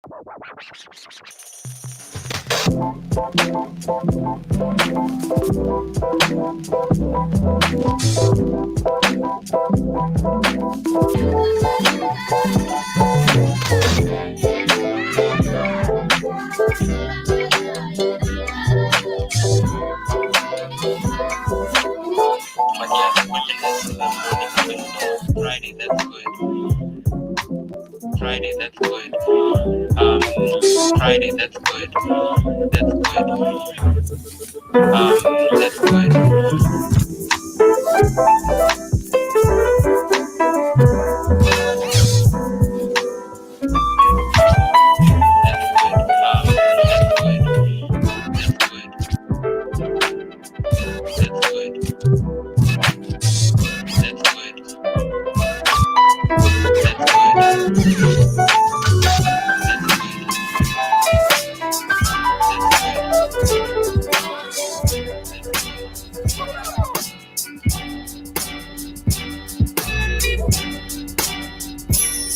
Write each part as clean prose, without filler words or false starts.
Friday, that's good. Friday, that's good. Friday, that's good. That's good.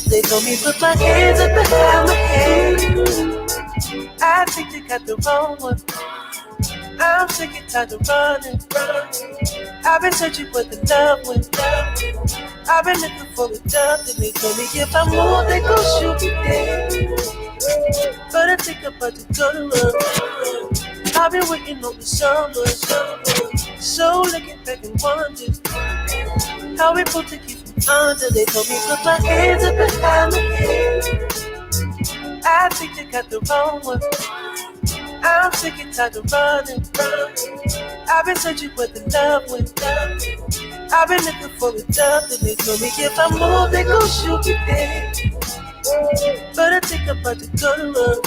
They told me put my hands up behind my head. I think they got the wrong one. I'm sick and tired of running. I've been searching for the love one. I've been looking for the love, and they told me if I move, they gon' shoot me dead. But I think I'm about to go to run. I've been waiting on the summer. So looking back and wondering how we put to keep under. They told me put my hands up behind my head. I think they got the wrong one. I'm sick and tired of running. I've been searching for the love one. I've been looking for the love, and they told me if I move, they gon' shoot me dead. But I think I'm about to go to run.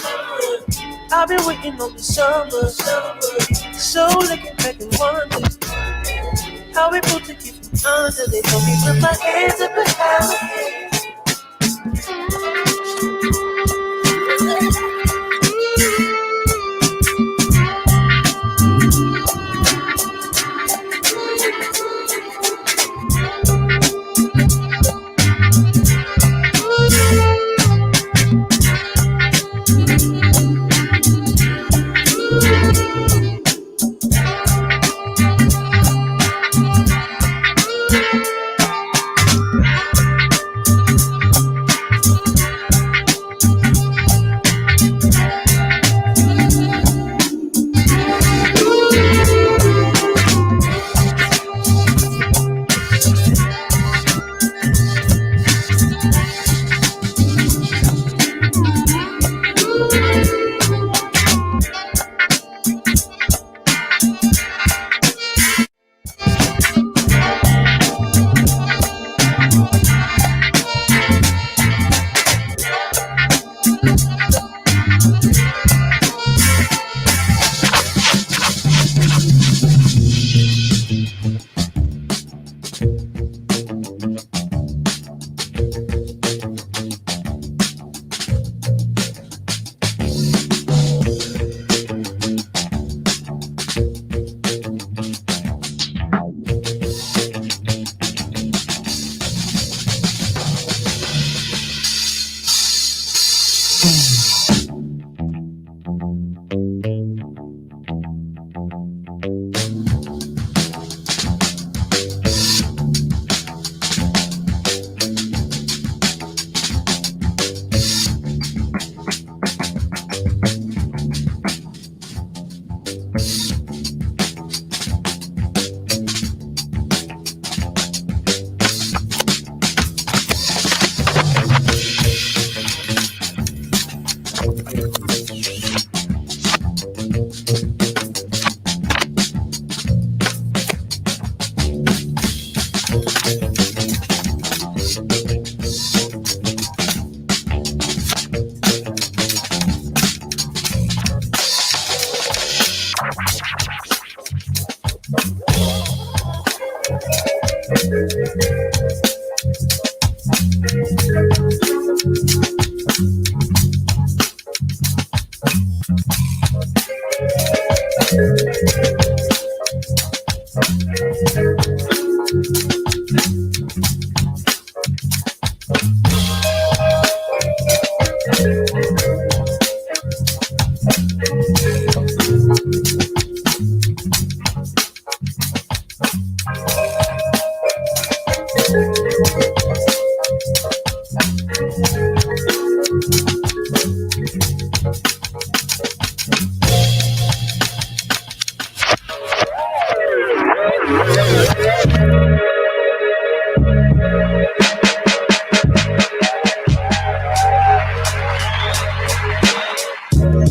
I've been waiting on the summer. So looking back and wondering how we put to keep under. They told me put my hands up behind my head.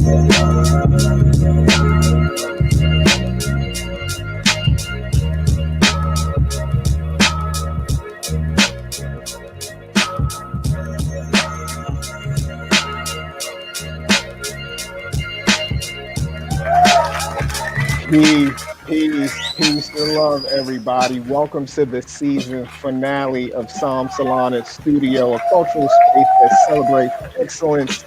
Peace and love, everybody. Welcome to the season finale of Psalm Salons Studio, a cultural space that celebrates excellence,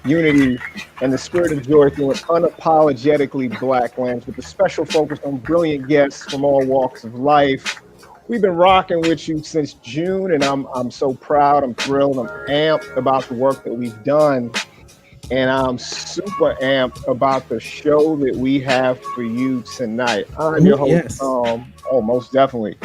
unity, and the spirit of joy through an unapologetically Black lens, with a special focus on brilliant guests from all walks of life. We've been rocking with you since June, and I'm so proud, I'm thrilled, I'm amped about the work that we've done. And I'm super amped about the show that we have for you tonight. I'm your host, most definitely.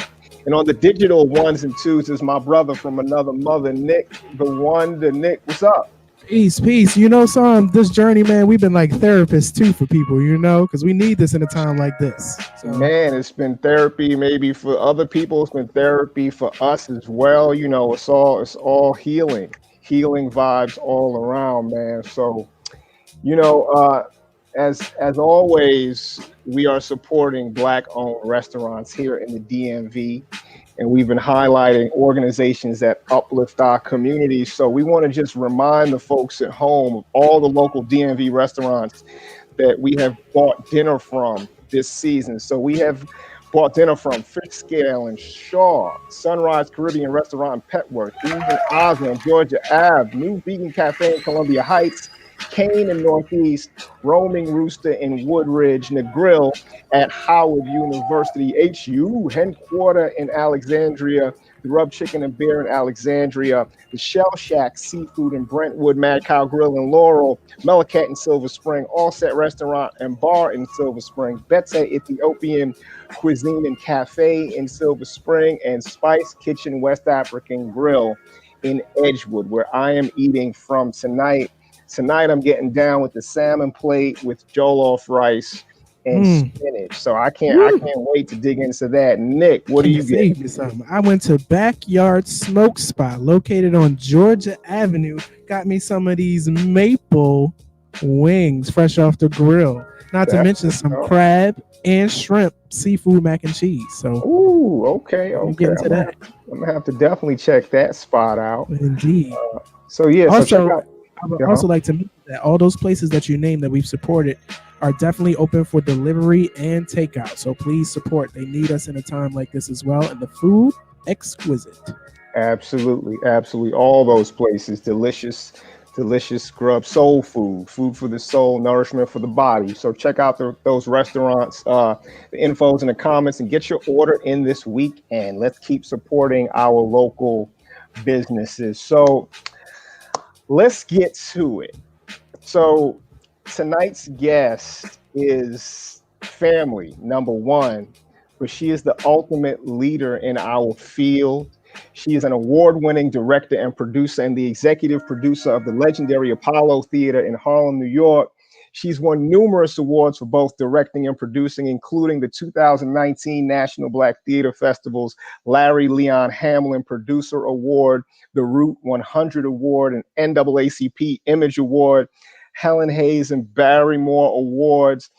And on the digital ones and twos is my brother from another mother, Nick, Nick. What's up? Peace. You know, son, this journey, man, we've been like therapists too for people, you know, because we need this in a time like this. So. Man, it's been therapy maybe for other people. It's been therapy for us as well. You know, it's all healing vibes all around, man. So, you know, as always, we are supporting Black-owned restaurants here in the DMV, and we've been highlighting organizations that uplift our communities. So we want to just remind the folks at home of all the local DMV restaurants that we have bought dinner from this season. So we have bought dinner from Fish Scale and Shaw, Sunrise Caribbean Restaurant in Petworth, Eden Osmond on Georgia Ave, New Vegan Cafe in Columbia Heights, Kane in Northeast, Roaming Rooster in Woodridge, and the Grill at Howard University, HU, Headquarter in Alexandria, the Rub Chicken and Beer in Alexandria, the Shell Shack Seafood in Brentwood, Mad Cow Grill in Laurel, Melicat in Silver Spring, All Set Restaurant and Bar in Silver Spring, Betse Ethiopian Cuisine and Cafe in Silver Spring, and Spice Kitchen West African Grill in Edgewood, where I am eating from tonight. Tonight, I'm getting down with the salmon plate with jollof rice and spinach. So I can't wait to dig into that. Nick, what do you get? I went to Backyard Smoke Spot located on Georgia Avenue. Got me some of these maple wings fresh off the grill. Not to mention some crab and shrimp seafood mac and cheese. So, okay. Get into that. I'm gonna have to definitely check that spot out. Indeed. So check out. I would also like to mention that all those places that you named that we've supported are definitely open for delivery and takeout. So please support. They need us in a time like this as well. And the food, exquisite. Absolutely. All those places, delicious grub, soul food for the soul, nourishment for the body. So check out those restaurants. The info's in the comments, and get your order in this week. And let's keep supporting our local businesses. So let's get to it. So tonight's guest is family, number one, but she is the ultimate leader in our field. She is an award-winning director and producer and the executive producer of the legendary Apollo Theater in Harlem, New York. She's won numerous awards for both directing and producing, including the 2019 National Black Theater Festival's Larry Leon Hamlin Producer Award, the Root 100 Award, and NAACP Image Award, Helen Hayes and Barry Moore Awards.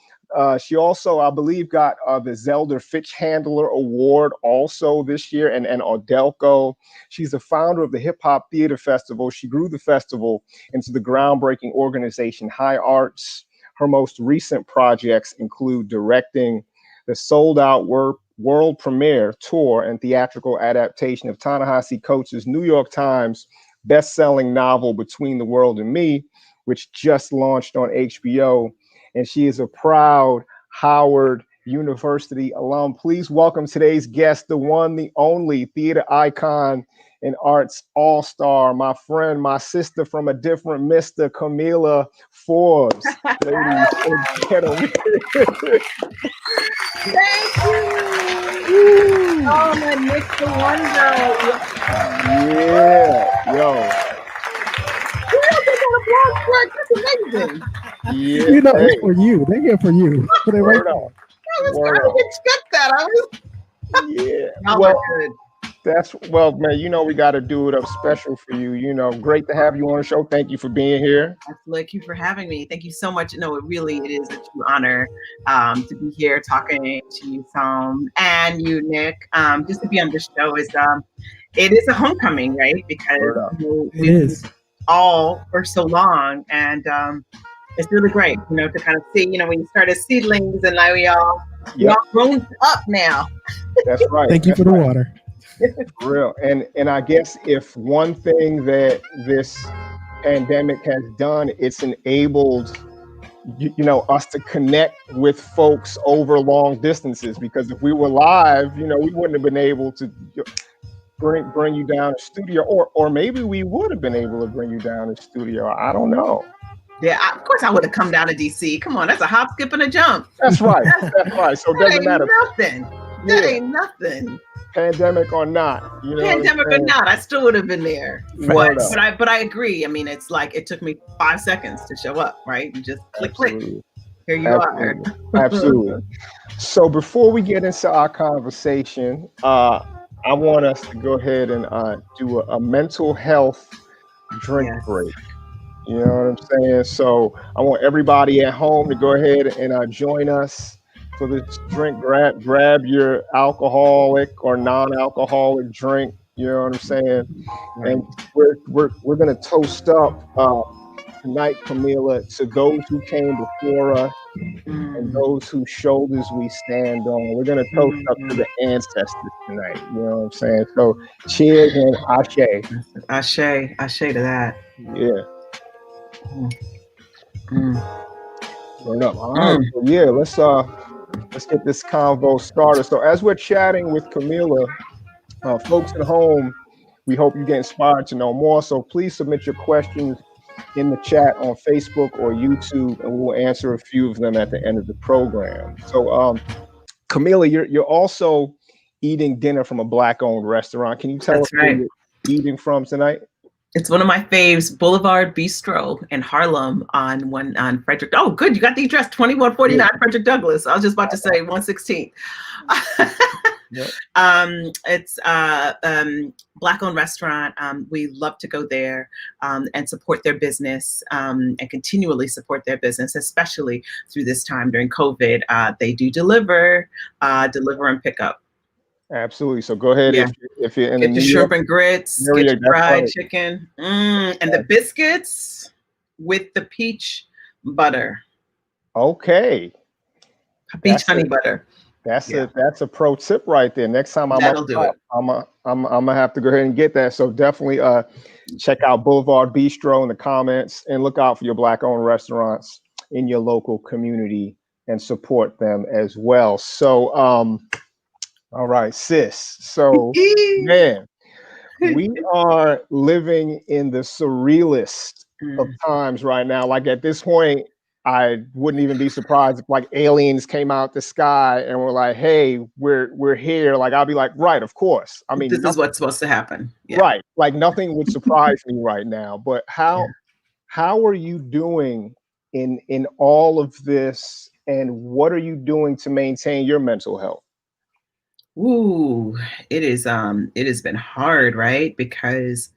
She also, I believe, got the Zelda Fitch Handler Award also this year, and Audelco. She's the founder of the Hip Hop Theater Festival. She grew the festival into the groundbreaking organization High Arts. Her most recent projects include directing the sold-out world premiere tour and theatrical adaptation of Ta-Nehisi Coates' New York Times best-selling novel Between the World and Me, which just launched on HBO. And she is a proud Howard University alum. Please welcome today's guest, the one, the only theater icon and arts all-star, my friend, my sister from a different Mr. Kamilah Forbes. Ladies and gentlemen. Thank you. Oh, my Mr. Wonder. Yeah, yo. That's amazing. Yeah, you know, it's for you. They're here for you. They're right there. I was trying to expect that. Yeah. Oh, Well, Well, man. You know we got to do it up special for you. You know, great to have you on the show. Thank you for being here. Thank you for having me. Thank you so much. No, it is a true honor to be here talking to you, Psalm, and you, Nick. Just to be on the show it is a homecoming, right? Because It is. all for so long, and it's really great, to kind of see, when you start as seedlings, and now we all grown up now. That's right. Thank you for the water. For real. And I guess if one thing that this pandemic has done, it's enabled us to connect with folks over long distances, because if we were live, we wouldn't have been able to bring you down to studio, or maybe we would have been able to bring you down to studio. I don't know. Yeah, of course I would have come down to DC. Come on, that's a hop, skip, and a jump. That's right. That's right. So it doesn't matter. Nothing. That ain't nothing. Pandemic or not, pandemic or not, I still would have been there. But I agree. I mean, it's like it took me 5 seconds to show up, right? You just click. Here you are. Absolutely. So before we get into our conversation, I want us to go ahead and do a mental health drink break. You know what I'm saying? So I want everybody at home to go ahead and join us for this drink. Grab your alcoholic or non-alcoholic drink. You know what I'm saying? And we're gonna toast up tonight, Kamilah, to those who came before us and those whose shoulders we stand on. We're gonna toast up to the ancestors tonight. You know what I'm saying? So cheers and ashe. Ashe to that. Yeah. Burn up. All right. So yeah, let's get this convo started. So as we're chatting with Kamilah, folks at home, we hope you get inspired to know more. So please submit your questions in the chat on Facebook or YouTube, and we'll answer a few of them at the end of the program. So Kamilah, you're also eating dinner from a Black-owned restaurant. Can you tell us where you're eating from tonight? It's one of my faves, Boulevard Bistro in Harlem on Frederick. Oh, good. You got the address, 2149 Frederick Douglass. I was just about to say 116. It's Black-owned restaurant. We love to go there and support their business and continually support their business, especially through this time during COVID. They do deliver and pick up. Absolutely. So go ahead if you're in get your shrimp and grits, get your fried chicken, and the biscuits with the peach butter. Okay. Peach honey butter. That's a pro tip right there. Next time I'm gonna have to go ahead and get that. So definitely check out Boulevard Bistro in the comments and look out for your Black-owned restaurants in your local community and support them as well. So all right, sis. So, man, we are living in the surrealist of times right now. Like at this point, I wouldn't even be surprised if like aliens came out the sky and were like, "Hey, we're here." Like I'll be like, "Right, of course." I mean, this is what's supposed to happen, right? Like nothing would surprise me right now. But how are you doing in all of this, and what are you doing to maintain your mental health? Ooh, it has been hard, right? Because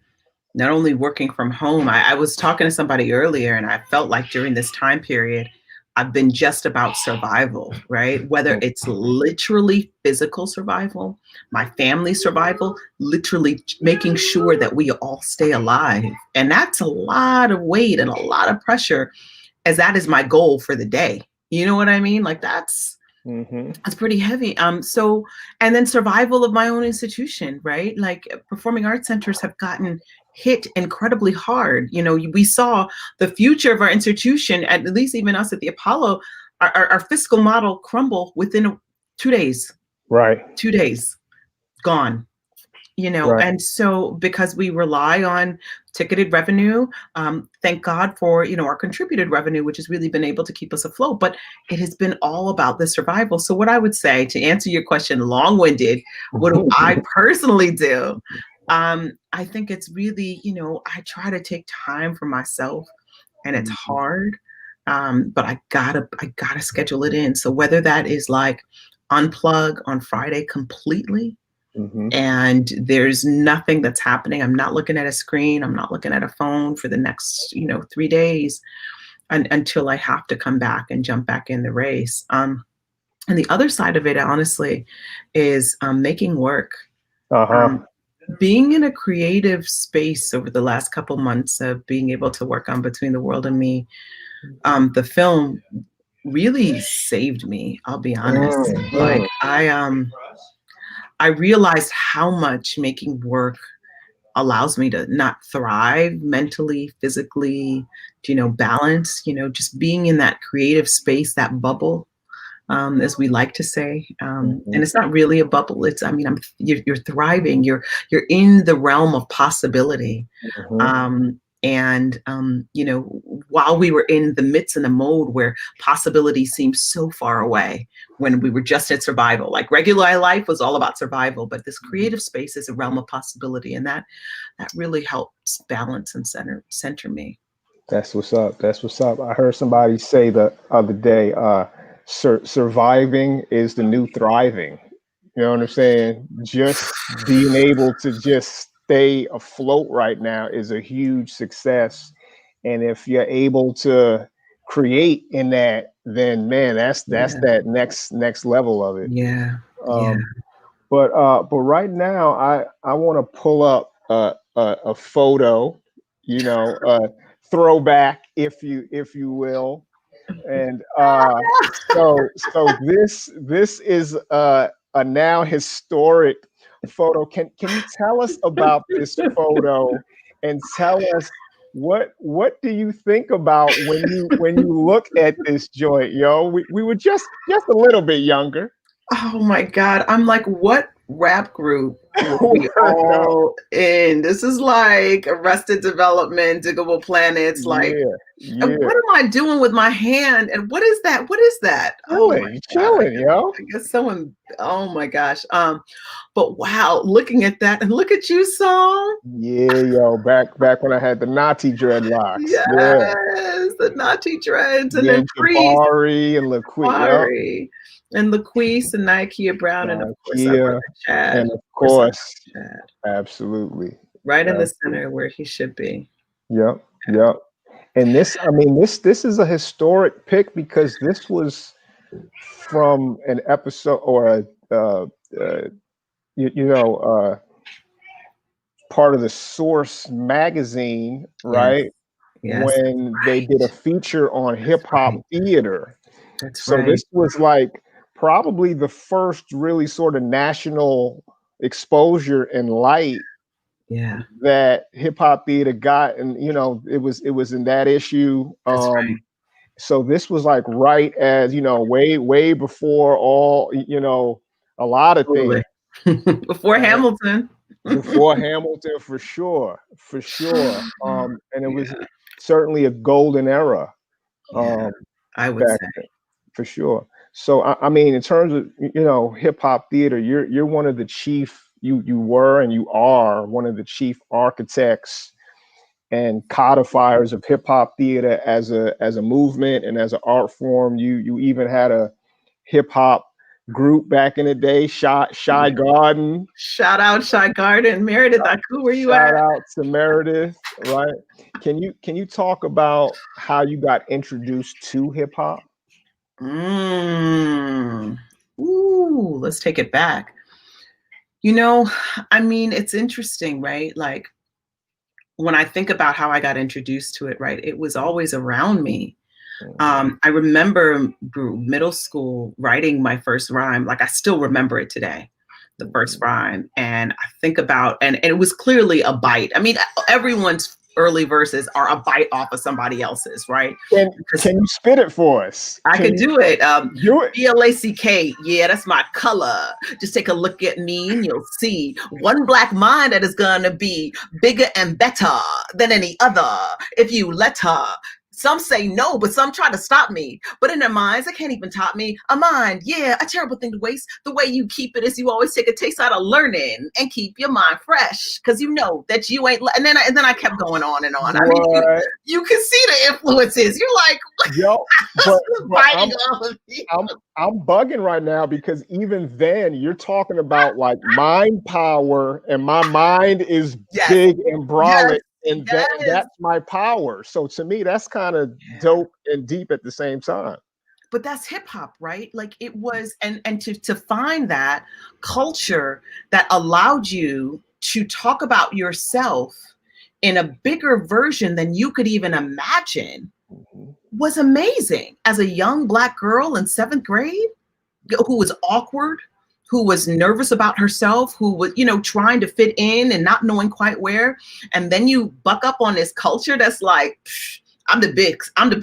not only working from home, I was talking to somebody earlier, and I felt like during this time period, I've been just about survival, right? Whether it's literally physical survival, my family survival, literally making sure that we all stay alive. And that's a lot of weight and a lot of pressure, as that is my goal for the day. You know what I mean? Like that's pretty heavy. So, and then survival of my own institution, right? Like performing arts centers have gotten hit incredibly hard. You know, we saw the future of our institution, at least even us at the Apollo, our fiscal model crumble within 2 days. Right. 2 days, gone. You know, and so because we rely on ticketed revenue, thank God for, our contributed revenue, which has really been able to keep us afloat, but it has been all about the survival. So what I would say, to answer your question, long-winded, what do I personally do? I think it's really, I try to take time for myself, and it's hard, but I gotta schedule it in. So whether that is like unplug on Friday completely, And there's nothing that's happening. I'm not looking at a screen. I'm not looking at a phone for the next, 3 days until I have to come back and jump back in the race. And the other side of it, honestly, is making work. Being in a creative space over the last couple months of being able to work on Between the World and Me, the film really saved me. I'll be honest. Like I realized how much making work allows me to not thrive mentally, physically, balance, just being in that creative space, that bubble. As we like to say, and it's not really a bubble. It's, you're thriving. You're in the realm of possibility. While we were in the midst in a mode where possibility seemed so far away, when we were just at survival, like regular life was all about survival, but this creative space is a realm of possibility, and that really helps balance and center me. That's what's up. That's what's up. I heard somebody say the other day, surviving is the new thriving. You know what I'm saying? Just being able to just stay afloat right now is a huge success. And if you're able to create in that, then man, that's that next level of it. But right now I want to pull up a photo, throwback, if you will. And so this is a now historic photo. Can you tell us about this photo and tell us what do you think about when you look at this joint, yo? We were just a little bit younger. Oh my God. I'm like, what rap group were we all in? This is like Arrested Development, Diggable Planets. Like, and what am I doing with my hand? And what is that? What is that? Chilling, yo. I guess someone, oh my gosh. But wow, looking at that, and look at you, Song. Yeah, yo, back when I had the Nazi dreadlocks. Yes, the Nazi dreads, and then Jabari and LaQuise. And LaQuise and Nakia Brown, and of course, Chad. And of course, Chad. Absolutely. Right in the center where he should be. Yep. And this is a historic pick because this was from an episode or part of the Source magazine, right? Yes. When they did a feature on hip hop theater. That's right. This was like probably the first really sort of national exposure and light that hip hop theater got. And, it was in that issue. So this was like right as, way before all, a lot of things. Before Hamilton. Before Hamilton, for sure. And it was certainly a golden era. I would say. Then, for sure. So in terms of hip hop theater, you're one of the chief. You were and you are one of the chief architects and codifiers of hip hop theater as a movement and as an art form. You even had a hip hop group back in the day, Shy Garden. Shout out Shy Garden, Meredith. Where you at? Shout out to Meredith. Right? Can you talk about how you got introduced to hip hop? Ooh, let's take it back. It's interesting, right? Like when I think about how I got introduced to it, right? It was always around me. I remember middle school writing my first rhyme. Like I still remember it today, the first rhyme. And I think about, and it was clearly a bite. Everyone's early verses are a bite off of somebody else's, right? Can you spit it for us? I could do it. Do it. BLACK, yeah, that's my color. Just take a look at me and you'll see one black mind that is gonna be bigger and better than any other if you let her. some say no, but some try to stop me. But in their minds, they can't even top me. A mind, yeah, a terrible thing to waste. The way you keep it is you always take a taste out of learning and keep your mind fresh, because you know that you ain't. And then I kept going on and on. I mean, you can see the influences. You're like, yo, but fighting all of you. I'm bugging right now, because even then you're talking about like mind power, and my mind is big and brolic. And that's my power. So to me, that's kind of dope and deep at the same time. But that's hip hop, right? Like it was, and to find that culture that allowed you to talk about yourself in a bigger version than you could even imagine was amazing. As a young Black girl in 7th grade who was awkward, who was nervous about herself, who was, trying to fit in and not knowing quite where. And then you buck up on this culture that's like, I'm the best, I'm the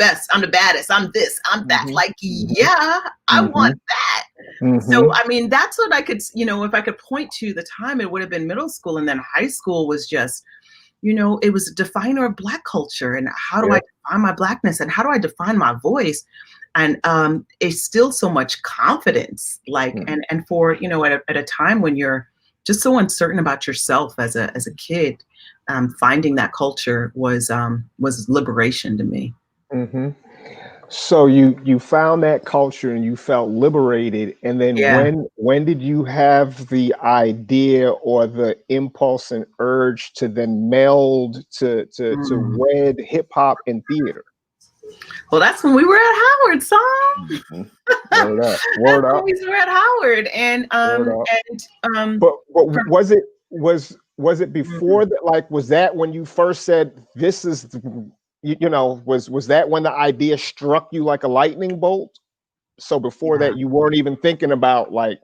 baddest, I'm this, I'm that. Like, yeah, I want that. So, I mean, that's what I could, if I could point to the time, it would have been middle school. And then high school was just, it was a definer of Black culture. And how do I define my Blackness? And how do I define my voice? And it's still so much confidence, like, and for, at a time when you're just so uncertain about yourself as a kid, finding that culture was liberation to me. So you found that culture and you felt liberated. And then when did you have the idea or the impulse and urge to then meld to wed hip hop and theater? Well, that's when we were at Howard, son. Word up. Word up. We were at Howard, and but was it before that? Like, was that when you first said this is, was that when the idea struck you like a lightning bolt? So before that, you weren't even thinking about like.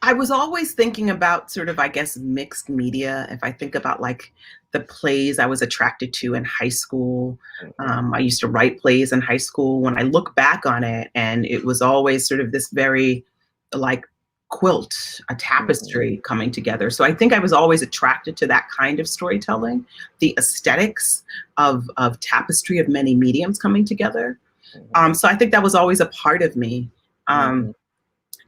I was always thinking about sort of, I guess, mixed media. If I think about like the plays I was attracted to in high school, I used to write plays in high school. When I look back on it, and it was always sort of this very like quilt, a tapestry coming together. So I think I was always attracted to that kind of storytelling, the aesthetics of tapestry of many mediums coming together. So I think that was always a part of me.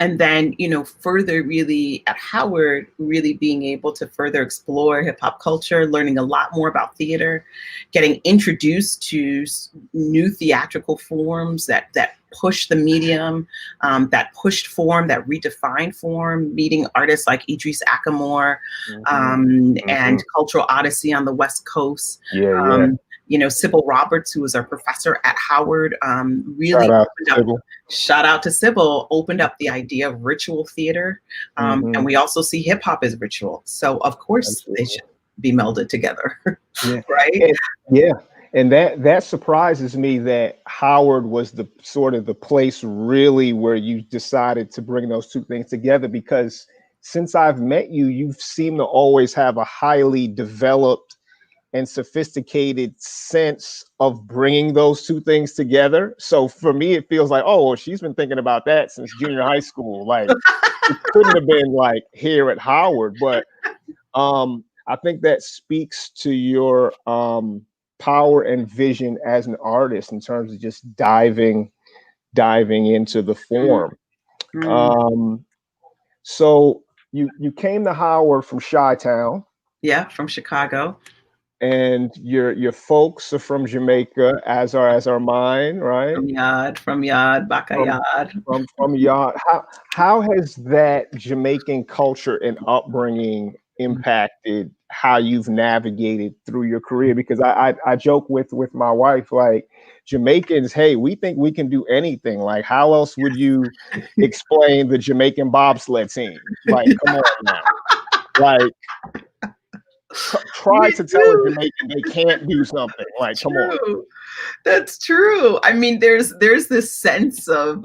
And then, further really at Howard, really being able to further explore hip hop culture, learning a lot more about theater, getting introduced to new theatrical forms that pushed the medium, that pushed form, that redefined form, meeting artists like Idris Ackamore, and Cultural Odyssey on the West Coast. Sybil Roberts, who was our professor at Howard, really shout out to Sybil, opened up the idea of ritual theater. And we also see hip hop as ritual. So of course they should be melded together. Right? And that surprises me that Howard was the sort of the place really where you decided to bring those two things together, because since I've met you, you seem to always have a highly developed and sophisticated sense of bringing those two things together. So for me, it feels like, oh, well, she's been thinking about that since junior high school. Like it couldn't have been like here at Howard, but I think that speaks to your power and vision as an artist in terms of just diving into the form. So you came to Howard from Chi-Town. Yeah, from Chicago. And your folks are from Jamaica, as are mine, right? From Yad, Baka Yad. From Yad. How has that Jamaican culture and upbringing impacted how you've navigated through your career? Because I joke with my wife, like, Jamaicans, hey, we think we can do anything. Like, how else would you explain the Jamaican bobsled team? Like, come on now. Like, try to tell a Jamaican they can't do something. Like, come on. That's true. I mean, there's this sense of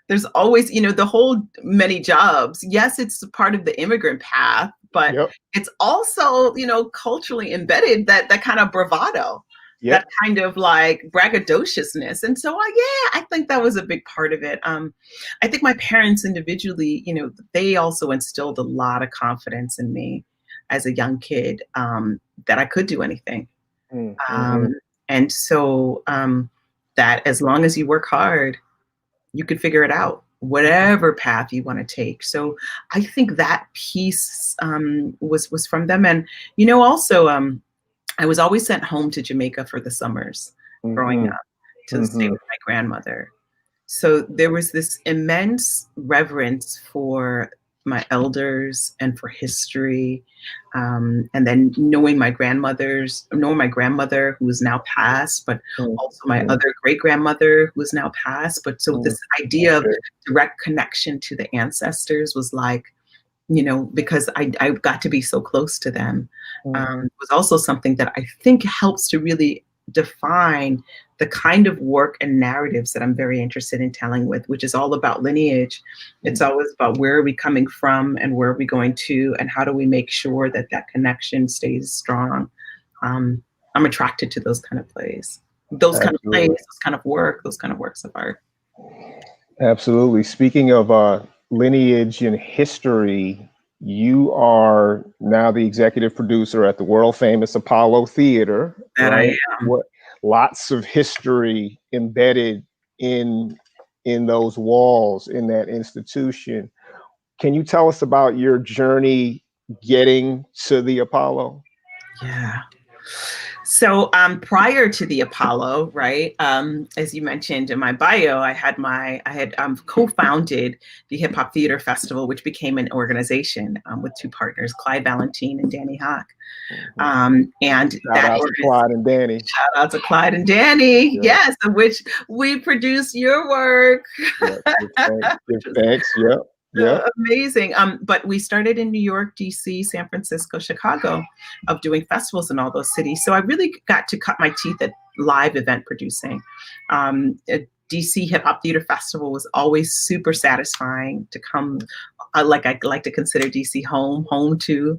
there's always, the whole many jobs. Yes, it's part of the immigrant path, but it's also, culturally embedded, that kind of bravado, that kind of like braggadociousness. And so, I think that was a big part of it. I think my parents individually, they also instilled a lot of confidence in me as a young kid, that I could do anything. Mm-hmm. And so that as long as you work hard, you could figure it out, whatever path you want to take. So I think that piece was from them. And, also I was always sent home to Jamaica for the summers growing up to stay with my grandmother. So there was this immense reverence for my elders and for history. And then knowing my grandmother who is now passed, but also my other great grandmother who is now passed. But so this idea of direct connection to the ancestors was like, because I got to be so close to them, was also something that I think helps to really define the kind of work and narratives that I'm very interested in telling with, which is all about lineage. It's always about where are we coming from and where are we going to, and how do we make sure that that connection stays strong. I'm attracted to those kind of plays, those kind of plays, those kind of work, those kind of works of art. Absolutely. Speaking of lineage and history, you are now the executive producer at the world famous Apollo Theater. That right? I am. Lots of history embedded in those walls, in that institution. Can you tell us about your journey getting to the Apollo? Yeah. So prior to the Apollo, right, as you mentioned in my bio, I had co-founded the Hip Hop Theater Festival, which became an organization with two partners, Clyde Valentine and Danny Hawk. And shout out to Clyde and Danny. Shout out to Clyde and Danny, yes, of which we produce your work. Thanks. Yeah. Amazing. But we started in New York, DC, San Francisco, Chicago, of doing festivals in all those cities. So I really got to cut my teeth at live event producing. DC Hip Hop Theater Festival was always super satisfying to come. I like to consider DC home to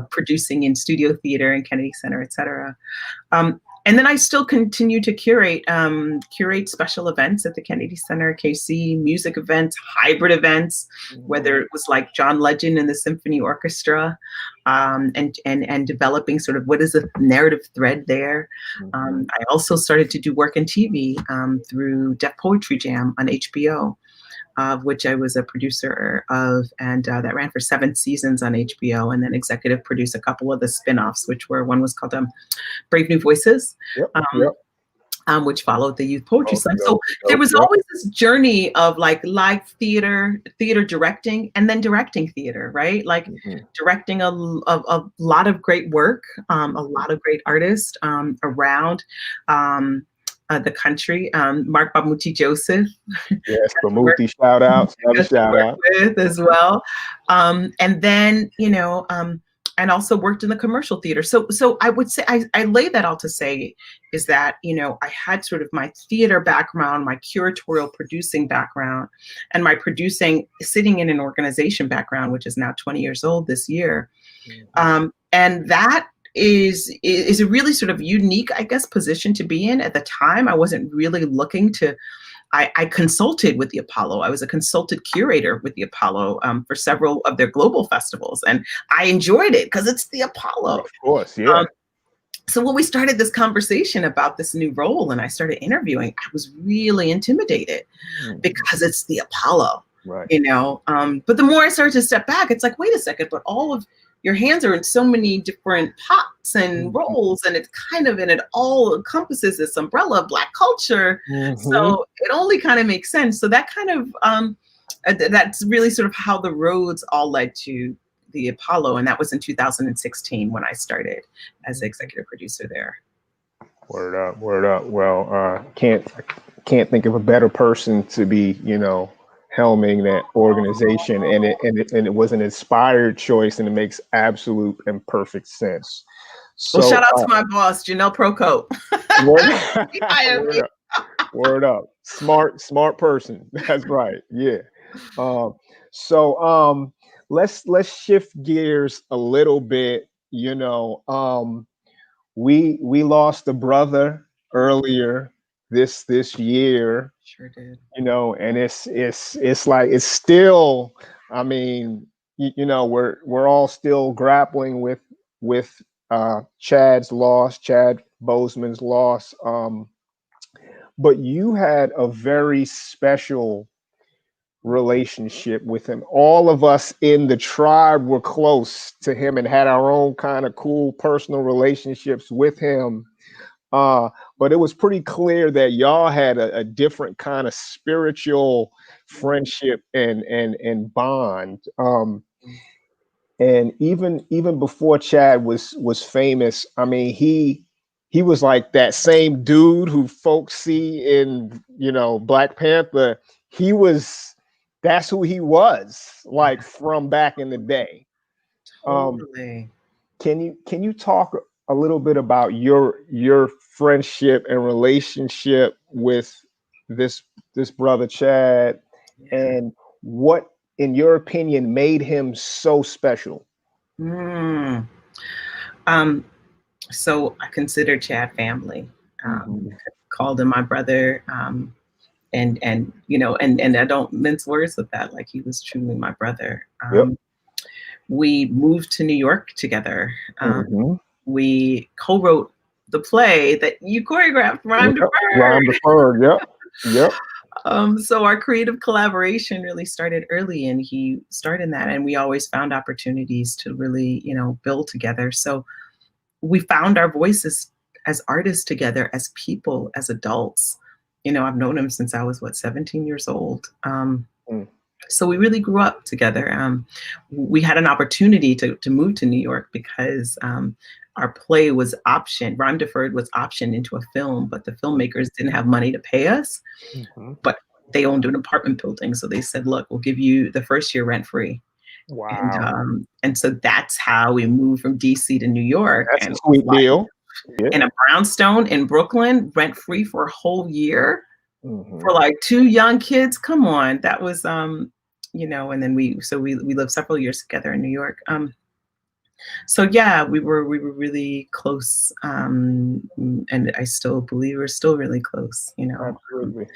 producing in studio theater and Kennedy Center, et cetera. And then I still continue to curate special events at the Kennedy Center, KC, music events, hybrid events, whether it was like John Legend and the Symphony Orchestra, and developing sort of what is the narrative thread there. I also started to do work in TV through Def Poetry Jam on HBO. Which I was a producer of, and that ran for 7 seasons on HBO, and then executive produced a couple of the spin-offs, one was called Brave New Voices, which followed the Youth Poetry Slam. So there was always this journey of like live theater directing, and then directing theater, right? Like directing a lot of great work, a lot of great artists around the country. Mark Bamuti Joseph. Yes, Bamuti, shout out with as well. And then, and also worked in the commercial theater. So I would say, I lay that all to say is that, I had sort of my theater background, my curatorial producing background, and my producing sitting in an organization background, which is now 20 years old this year. And that is a really sort of unique, I guess, position to be in. At the time, I wasn't really looking to, I consulted with the Apollo. I was a consulted curator with the Apollo for several of their global festivals. And I enjoyed it because it's the Apollo. Of course, yeah. So when we started this conversation about this new role and I started interviewing, I was really intimidated because it's the Apollo, right? But the more I started to step back, it's like, wait a second, but all of your hands are in so many different pots and roles, and it all encompasses this umbrella of Black culture. So it only kind of makes sense. So that kind of, that's really sort of how the roads all led to the Apollo. And that was in 2016 when I started as executive producer there. Word up. Well, can't think of a better person to be, helming that organization, and it was an inspired choice, and it makes absolute and perfect sense. So, well, shout out to my boss, Janelle Procope. Word up. Smart person. That's right. Yeah. So let's shift gears a little bit. We lost a brother earlier this year. Sure did. And it's like, it's still, I mean, we're all still grappling with Chad's loss, Chad Boseman's loss. But you had a very special relationship with him. All of us in the tribe were close to him and had our own kind of cool personal relationships with him. But it was pretty clear that y'all had a different kind of spiritual friendship and bond. And even before Chad was famous, I mean, he was like that same dude who folks see in, Black Panther. That's who he was, like, from back in the day. Totally. Can you talk a little bit about your friendship and relationship with this brother Chad, and what, in your opinion, made him so special? So I consider Chad family. Called him my brother. And I don't mince words with that. Like, he was truly my brother. We moved to New York together. We co-wrote the play that you choreographed, Rhyme Deferred. Yep. So our creative collaboration really started early, and he started that, and we always found opportunities to really, build together. So we found our voices as artists together, as people, as adults. I've known him since I was 17 years old. So we really grew up together. We had an opportunity to move to New York because our play was Rhyme Deferred was optioned into a film, but the filmmakers didn't have money to pay us, but they owned an apartment building. So they said, look, we'll give you the first year rent free. Wow. And so that's how we moved from DC to New York. That's a sweet deal. In a brownstone in Brooklyn, rent free for a whole year for like 2 young kids. Come on. That was, and then we lived several years together in New York. So yeah, we were really close. And I still believe we're still really close, Absolutely.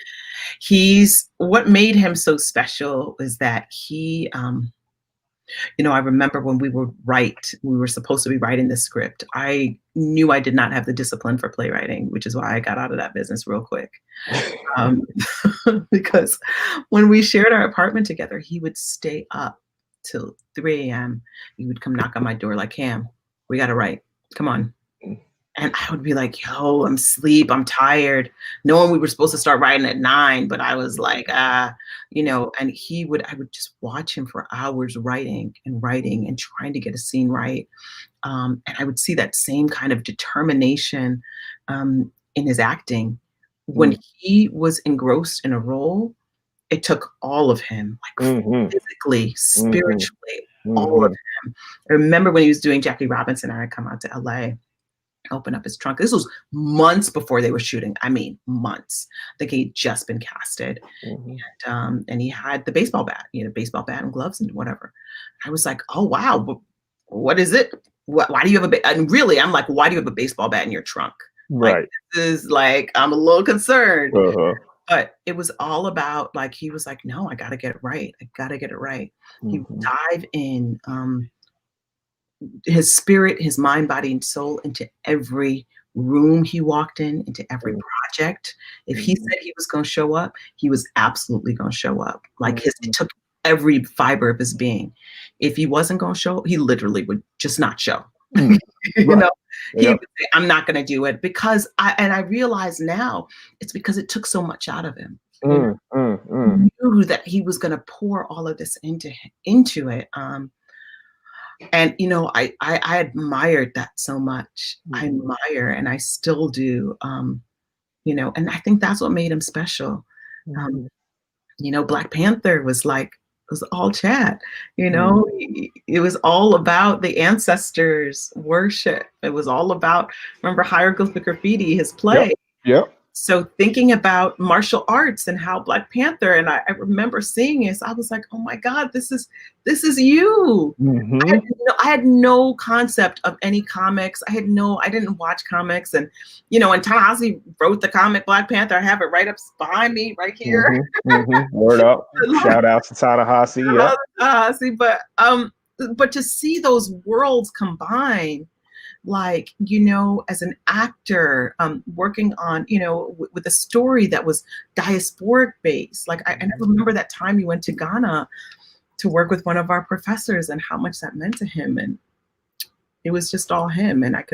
What made him so special is that he, I remember when we were supposed to be writing the script. I knew I did not have the discipline for playwriting, which is why I got out of that business real quick. Because when we shared our apartment together, he would stay up till 3 a.m. He would come knock on my door like, Cam, we got to write. Come on. And I would be like, yo, I'm asleep. I'm tired. Knowing we were supposed to start writing at 9, but I was like, and I would just watch him for hours writing and trying to get a scene right. And I would see that same kind of determination in his acting. When he was engrossed in a role, it took all of him, like physically, spiritually, all of him. I remember when he was doing Jackie Robinson, I had come out to LA. Open up his trunk. This was months before they were shooting. I mean, months. I think he'd just been casted, and he had the baseball bat. He had a baseball bat and gloves and whatever. I was like, oh wow, what is it? Why do you have and really, I'm like, why do you have a baseball bat in your trunk? Right. Like, this is like, I'm a little concerned. But it was all about, like, he was like, no, I got to get it right. I got to get it right. He would dive in. His spirit, his mind, body, and soul into every room he walked into every project. If he said he was going to show up, he was absolutely going to show up. Like, it took every fiber of his being. If he wasn't going to show, he literally would just not show. He would say, I'm not going to do it, because I realize now it's because it took so much out of him. He knew that he was going to pour all of this into it. And, I admired that so much. I admire, and I still do, and I think that's what made him special. Black Panther was all Chad, it was all about the ancestors' worship. It was all about, remember Hieroglyphic Graffiti, his play. Yep. So thinking about martial arts and how Black Panther, and I remember seeing this, I was like, oh my God, this is you. I had no concept of any comics. I didn't watch comics. And, and Ta-Nehisi wrote the comic Black Panther. I have it right up behind me right here. Word up. Shout out to Ta-Nehisi. But to see those worlds combine, like, as an actor, working on, with a story that was diasporic based. Like, I remember that time you went to Ghana to work with one of our professors and how much that meant to him. And it was just all him. And I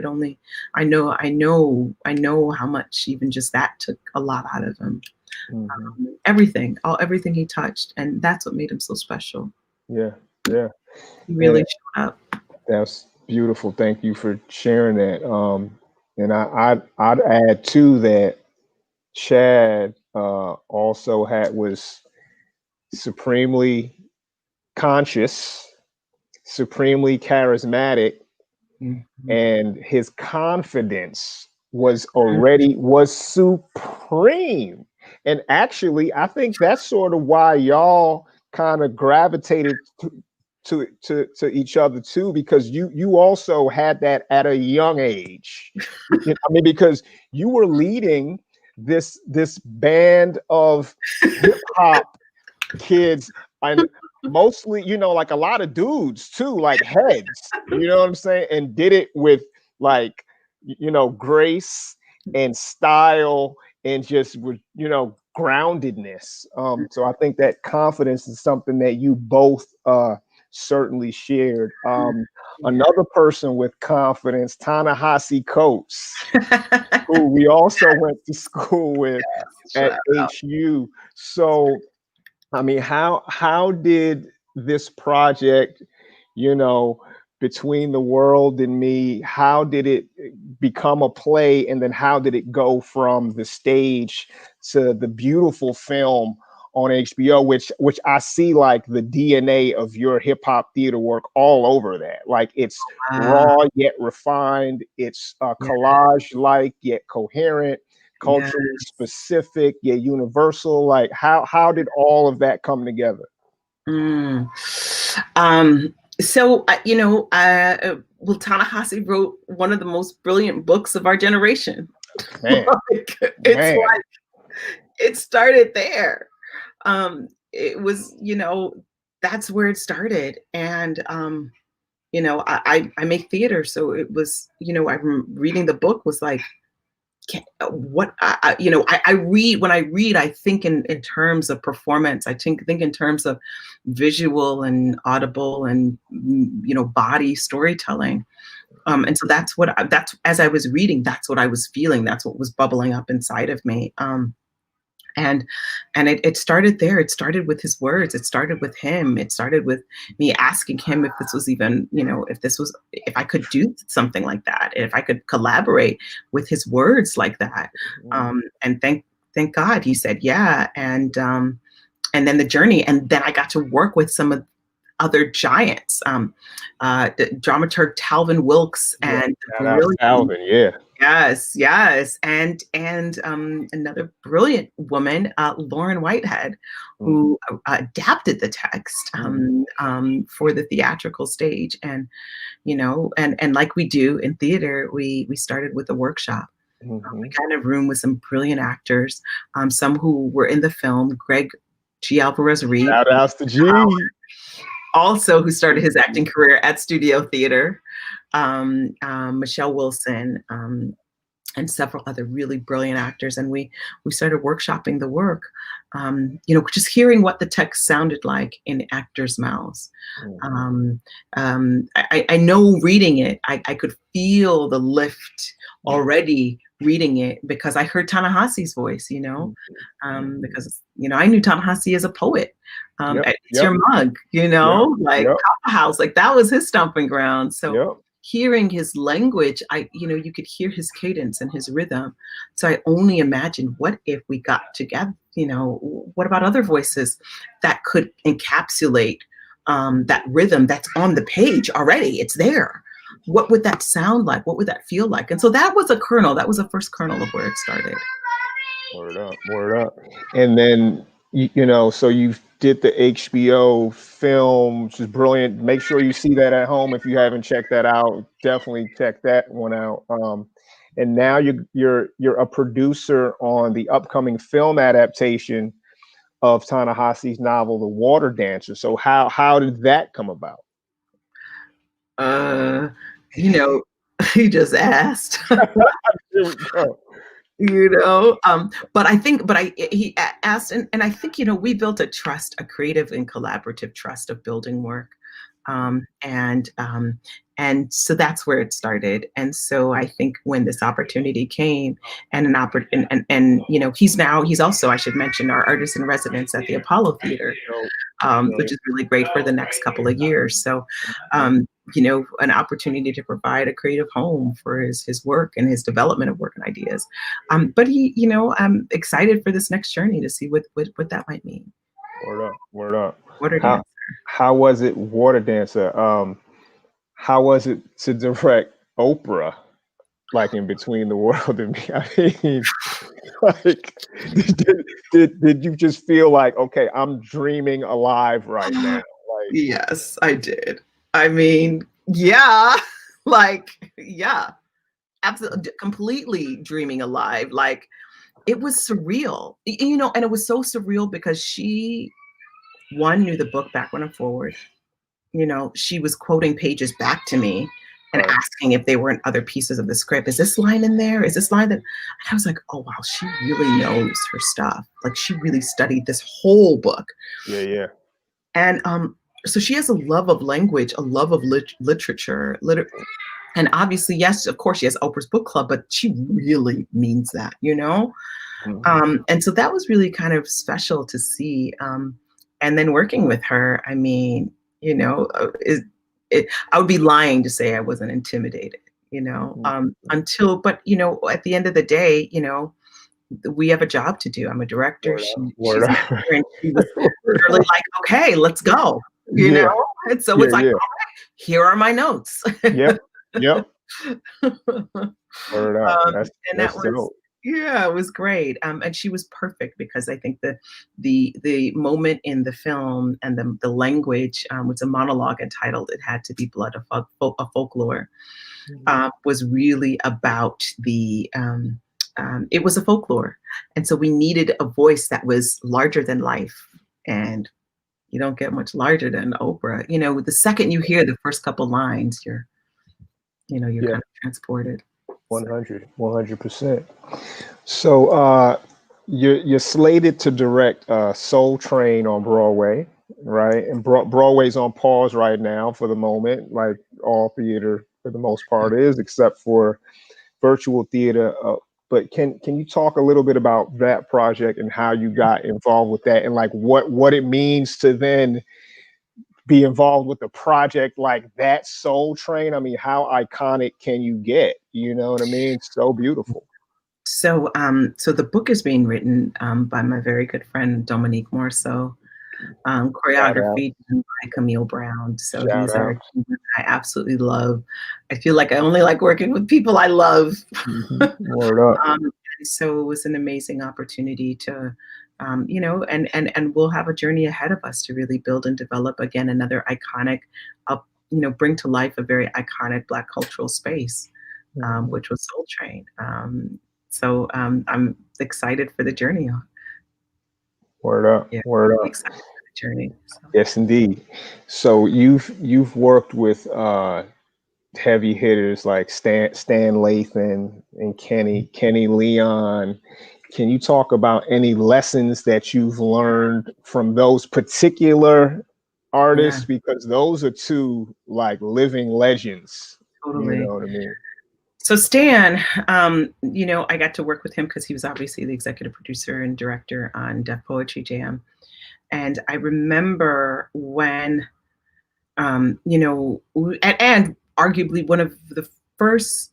know how much even just that took a lot out of him. Everything he touched. And that's what made him so special. Yeah. He really showed up. That's beautiful. Thank you for sharing that. And I'd add too that Chad also was supremely conscious, supremely charismatic, and his confidence was supreme. And actually, I think that's sort of why y'all kind of gravitated to each other too, because you also had that at a young age. I mean, because you were leading this band of hip hop kids, and mostly, like a lot of dudes too, like heads, you know what I'm saying? And did it with like, grace and style and just with, groundedness. So I think that confidence is something that you both certainly shared. Another person with confidence, Ta-Nehisi Coates, who we also went to school with at HU. So, I mean, how did this project, Between the World and Me, how did it become a play? And then how did it go from the stage to the beautiful film on HBO, which I see like the DNA of your hip hop theater work all over that. Like it's raw yet refined. It's collage-like yet coherent, culturally specific yet universal. Like how did all of that come together? So, Will Ta-Nehisi wrote one of the most brilliant books of our generation. Man. Like, it started there. It was, that's where it started. And, I make theater. So it was, I'm reading the book was like, I read, when I read, I think in terms of performance. I think in terms of visual and audible and, body storytelling. And so that's as I was reading, that's what I was feeling. That's what was bubbling up inside of me. And it started there. It started with his words. It started with him. It started with me asking him if this was even, if I could do something like that, if I could collaborate with his words like that. And thank God he said, yeah. And then the journey, and then I got to work with some of other giants, the dramaturg Talvin Wilkes and Talvin, Yes. And another brilliant woman, Lauren Whitehead, who adapted the text for the theatrical stage. And, and like we do in theater, we started with a workshop. We got in a room with some brilliant actors, some who were in the film, Greg G. Alvarez-Reed. Shout outs to G. Also, who started his acting career at Studio Theater, Michelle Wilson, and several other really brilliant actors. And we started workshopping the work, just hearing what the text sounded like in actors' mouths. I know reading it, I could feel the lift already reading it because I heard Ta-Nehisi's voice, because, I knew Ta-Nehisi as a poet. It's Your Mug, Copper House, like that was his stomping ground. So hearing his language, you could hear his cadence and his rhythm. So I only imagined, what if we got together, what about other voices that could encapsulate that rhythm that's on the page already? It's there. What would that sound like? What would that feel like? And so that was the first kernel of where it started. Word up. And then, so you did the HBO film, which is brilliant. Make sure you see that at home. If you haven't checked that out, definitely check that one out. And now you're a producer on the upcoming film adaptation of Ta-Nehisi's novel, The Water Dancer. So how did that come about? He just asked. Here we go. But he asked, and I think, we built a trust, a creative and collaborative trust of building work. And so that's where it started. And so I think when this opportunity came, and he's also, I should mention, our artist in residence at the Apollo Theater, which is really great for the next couple of years. So, an opportunity to provide a creative home for his work and his development of work and ideas. But I'm excited for this next journey to see what that might mean. Word up. Water Dancer. How was it, Water Dancer? How was it to direct Oprah, like in Between the World and Me? I mean, like, did you just feel like, okay, I'm dreaming alive right now? Like, yes, I did. I mean, yeah, absolutely, completely dreaming alive. Like, it was surreal, and it was so surreal because she, knew the book backward and forward. She was quoting pages back to me and asking if they were in other pieces of the script. Is this line in there? Is this line that? And I was like, oh wow, she really knows her stuff. Like, she really studied this whole book. Yeah. And so she has a love of language, a love of literature. And obviously, yes, of course, she has Oprah's book club, but she really means that, And so that was really kind of special to see. And then working with her, I mean, I would be lying to say I wasn't intimidated, until, but, at the end of the day, we have a job to do. I'm a director. She's an actor, and she was literally like, okay, let's go, know? And so it's like, all right, here are my notes. Yep. Word up. That's dope. Yeah, it was great. And she was perfect because I think the moment in the film and the language was a monologue entitled "It Had to Be Blood, a Folklore," was really about it was a folklore. And so we needed a voice that was larger than life. And you don't get much larger than Oprah. The second you hear the first couple lines, you're kind of transported. 100%. So you're slated to direct Soul Train on Broadway, right? And Broadway's on pause right now for the moment, like all theater for the most part is, except for virtual theater. But can you talk a little bit about that project and how you got involved with that, and like what it means to then be involved with a project like that, Soul Train? I mean, how iconic can you get? You know what I mean? It's so beautiful. So the book is being written by my very good friend Dominique Morceau, choreography by Camille Brown. So he's our team I absolutely love. I feel like I only like working with people I love. Word up. So it was an amazing opportunity to, and we'll have a journey ahead of us to really build and develop again another iconic, bring to life a very iconic Black cultural space, which was Soul Train. So I'm excited for the journey. Word up. Yeah, Word up. Excited for the journey. So. Yes, indeed. So you've worked with heavy hitters like Stan Lathan and Kenny Leon. Can you talk about any lessons that you've learned from those particular artists? Yeah. Because those are two like living legends. Totally. You know what I mean? So Stan, I got to work with him because he was obviously the executive producer and director on Def Poetry Jam. And I remember when, and arguably one of the first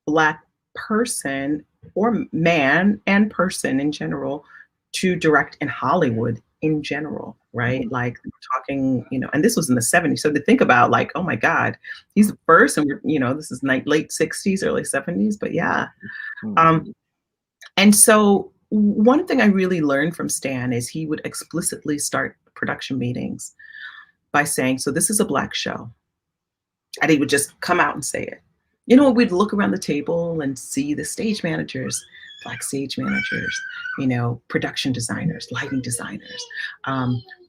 Black person or man and person in general to direct in Hollywood in general, right? Mm-hmm. Like we're talking, and this was in the 70s. So to think about like, oh my God, he's the first, and we're, this is like late 60s, early 70s, but yeah. Mm-hmm. And so one thing I really learned from Stan is he would explicitly start production meetings by saying, so this is a Black show. And he would just come out and say it. We'd look around the table and see the stage managers, Black stage managers, production designers, lighting designers,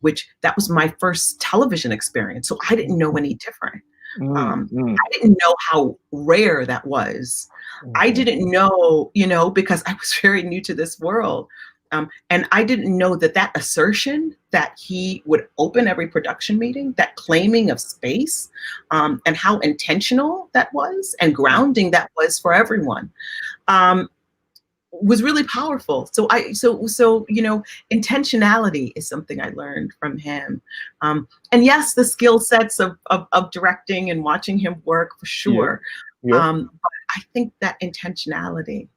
which that was my first television experience. So I didn't know any different. I didn't know how rare that was. I didn't know, because I was very new to this world. And I didn't know that assertion that he would open every production meeting, that claiming of space, and how intentional that was and grounding that was for everyone, was really powerful. So intentionality is something I learned from him. And yes, the skill sets of directing and watching him work for sure. But I think that intentionality,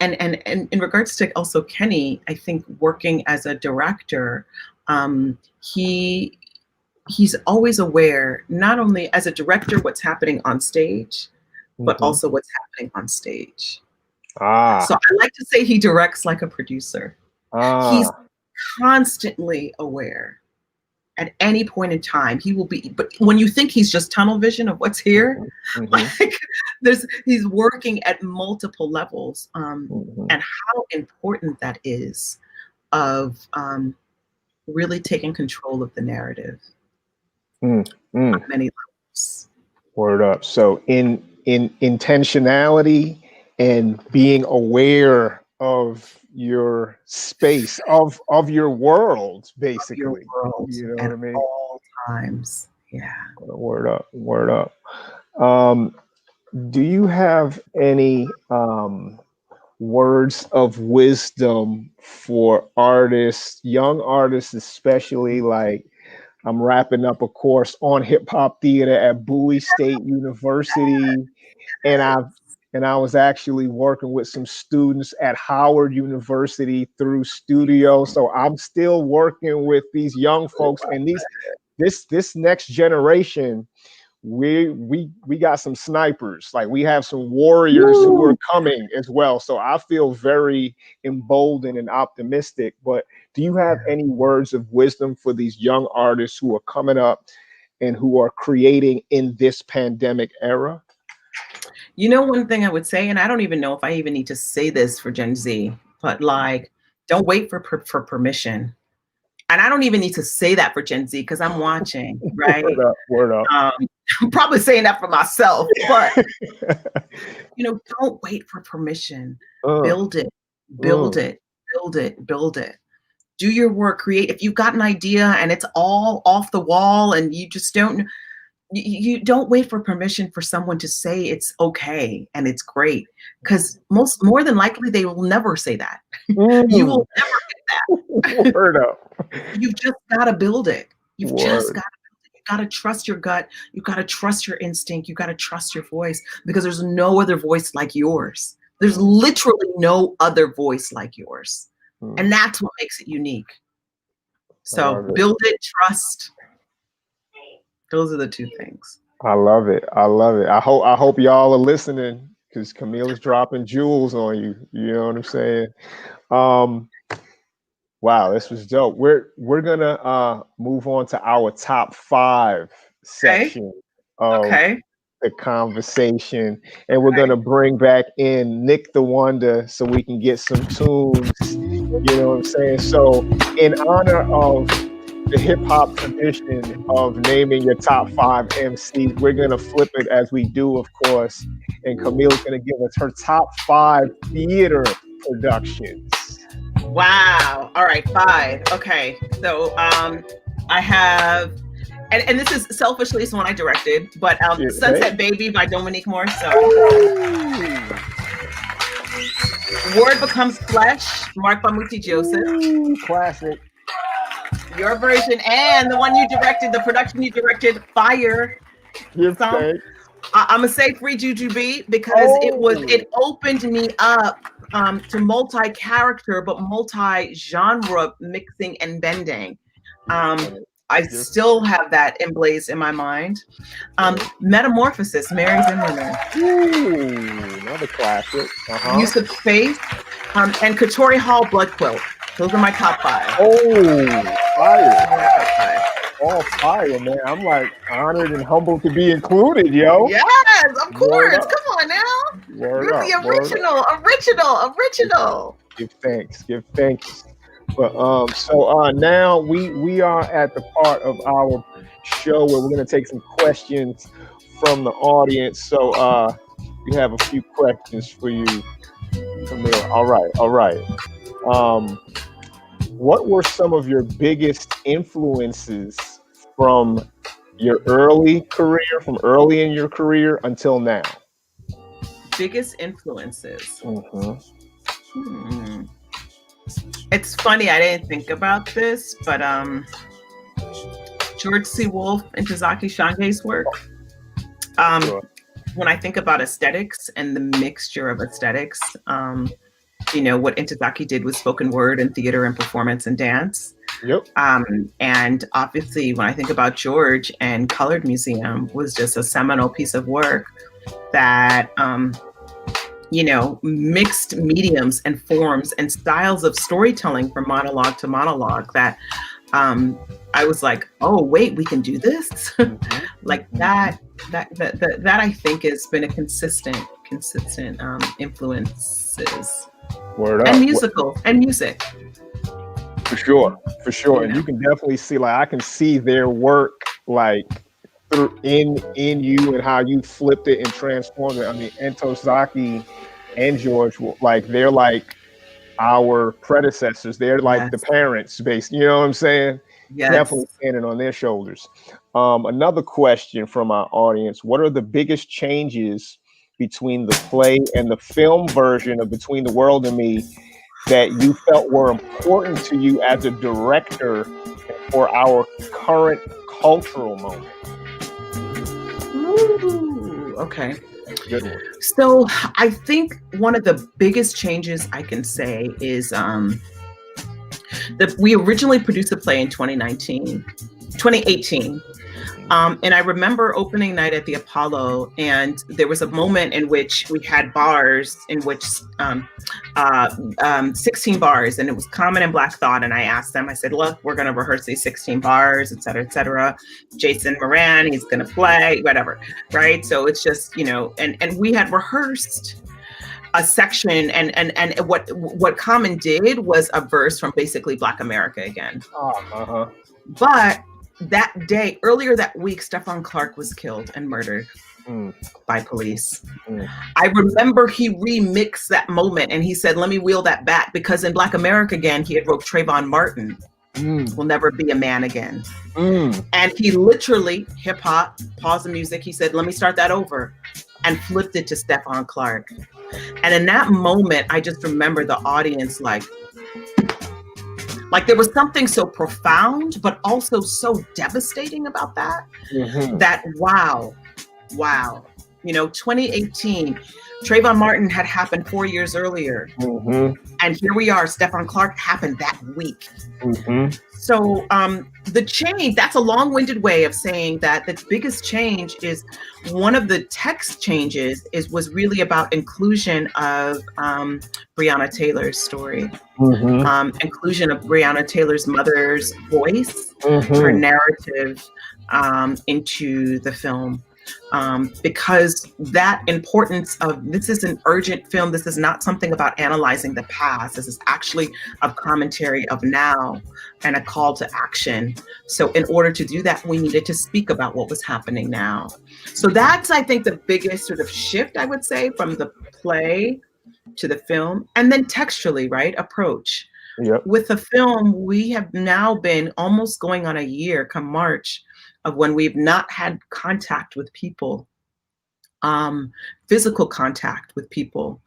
and in regards to also Kenny, I think working as a director, he's always aware, not only as a director, what's happening on stage, but also what's happening on stage. So I like to say he directs like a producer. He's constantly aware at any point in time. He will be, but when you think he's just tunnel vision of what's here, like he's working at multiple levels, and how important that is of really taking control of the narrative on many levels. Word up. So in intentionality and being aware of your space, of your world, basically. Your world, you know what I mean? All times. Yeah. Word up. Word up. Do you have any words of wisdom for artists, young artists especially? Like, I'm wrapping up a course on hip hop theater at Bowie State University, and I was actually working with some students at Howard University through studio. So I'm still working with these young folks, and this next generation. We got some snipers, like we have some warriors who are coming as well. So I feel very emboldened and optimistic. But do you have any words of wisdom for these young artists who are coming up and who are creating in this pandemic era? One thing I would say, and I don't even know if I even need to say this for Gen Z, but like, don't wait for permission. And I don't even need to say that for Gen Z because I'm watching, right? Word up. I'm probably saying that for myself, but don't wait for permission. Build it. Do your work, create. If you've got an idea and it's all off the wall and you just you don't wait for permission for someone to say it's okay and it's great, because more than likely they will never say that. You will never get that. Word up. You've just got to build it. You've just got to build it. You've got to trust your gut. You've got to trust your instinct. You've got to trust your voice, because there's no other voice like yours. There's literally no other voice like yours. And that's what makes it unique. So build it, trust. Those are the two things. I love it. I hope y'all are listening, because Camille is dropping jewels on you. You know what I'm saying? Wow, this was dope. We're gonna move on to our top 5 section of the conversation, and we're gonna bring back in Nick the Wonder so we can get some tunes. You know what I'm saying? So, in honor of the hip hop tradition of naming your top 5 MCs, we're gonna flip it as we do, of course. And Camille's gonna give us her top 5 theater productions. Wow. All right, 5. Okay. So I have, and this is selfishly is one I directed, but Sunset Baby by Dominique Morisseau. Word Becomes Flesh, Mark Bamuthi Joseph. Classic. Your version and the one you directed, the production you directed, Fire. I'm gonna say Free Juju B, because it opened me up to multi-character but multi-genre mixing and bending. I still have that emblazed in my mind. Metamorphosis, Mary Zimmerman. Another classic. Use of Faith, and Katori Hall, Blood Quilt. Those are my top 5. Fire. All fire, man. I'm like honored and humbled to be included, yo. Yes, of course. Come on now. You're the original. Give thanks. But so now we are at the part of our show where we're gonna take some questions from the audience. So we have a few questions for you, Camille. All right, all right. Um, what were some of your biggest influences from your early career, from early in your career until now? Biggest influences. Mm-hmm. It's funny, I didn't think about this, but George C. Wolfe and Tazaki Shange's work. Sure. When I think about aesthetics and the mixture of aesthetics, what Intozaki did with spoken word and theater and performance and dance. Yep. And obviously, when I think about George and Colored Museum was just a seminal piece of work that, mixed mediums and forms and styles of storytelling from monologue to monologue that I was like, oh, wait, we can do this? Like that I think has been a consistent influences. Word up. And musical and music. For sure. And you can definitely see, like, I can see their work, like, through in you and how you flipped it and transformed it. I mean, Ntozaki and George, like, they're like our predecessors. They're like the parents, basically. You know what I'm saying? Yes. Definitely standing on their shoulders. Another question from our audience: what are the biggest changes between the play and the film version of Between the World and Me that you felt were important to you as a director for our current cultural moment? Ooh, okay. Good one. So I think one of the biggest changes I can say is that we originally produced the play in 2018. And I remember opening night at the Apollo, and there was a moment in which we had bars in which 16 bars, and it was Common and Black Thought. And I asked them, I said, look, we're going to rehearse these 16 bars, et cetera, et cetera. Jason Moran, he's going to play, whatever. Right. So it's just, and we had rehearsed a section, and what Common did was a verse from basically Black America again. But that day, earlier that week, Stephon Clark was killed and murdered by police. I remember he remixed that moment and he said, let me wheel that back, because in Black America again, he had wrote Trayvon Martin, will never be a man again. And he literally, hip hop, pause the music. He said, let me start that over, and flipped it to Stephon Clark. And in that moment, I just remember the audience like there was something so profound, but also so devastating about that, that wow. 2018, Trayvon Martin had happened 4 years earlier. And here we are, Stephon Clark happened that week. So the change, that's a long-winded way of saying that the biggest change is one of the text changes was really about inclusion of Breonna Taylor's story. Inclusion of Breonna Taylor's mother's voice, her narrative into the film. Because that importance of, this is an urgent film. This is not something about analyzing the past. This is actually a commentary of now and a call to action. So in order to do that, we needed to speak about what was happening now. So that's, I think, the biggest sort of shift, I would say, from the play to the film. And then textually, right, approach. With the film, we have now been almost going on a year, come March, of when we've not had contact with people, physical contact with people,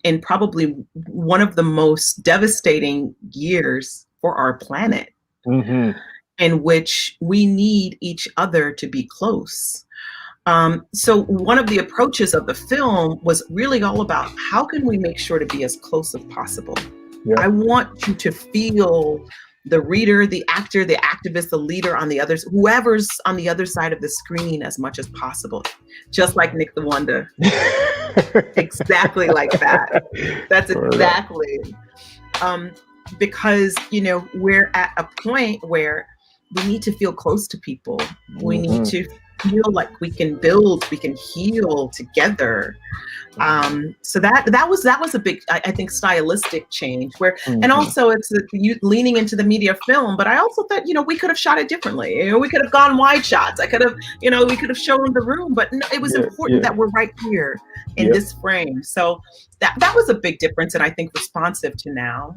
in probably one of the most devastating years for our planet, in which we need each other to be close. So one of the approaches of the film was really all about how can we make sure to be as close as possible. I want you to feel the reader, the actor, the activist, the leader on the others, whoever's on the other side of the screen as much as possible. Just like Nick the Wonder. Exactly like that. That's exactly. Because, we're at a point where we need to feel close to people. We need to feel like we can build, we can heal together. So that was a big, I think, stylistic change where, and also it's you leaning into the media film, but I also thought, we could have shot it differently. We could have gone wide shots. I could have, we could have shown the room, but no, it was important that we're right here in this frame. So that was a big difference, and I think responsive to now.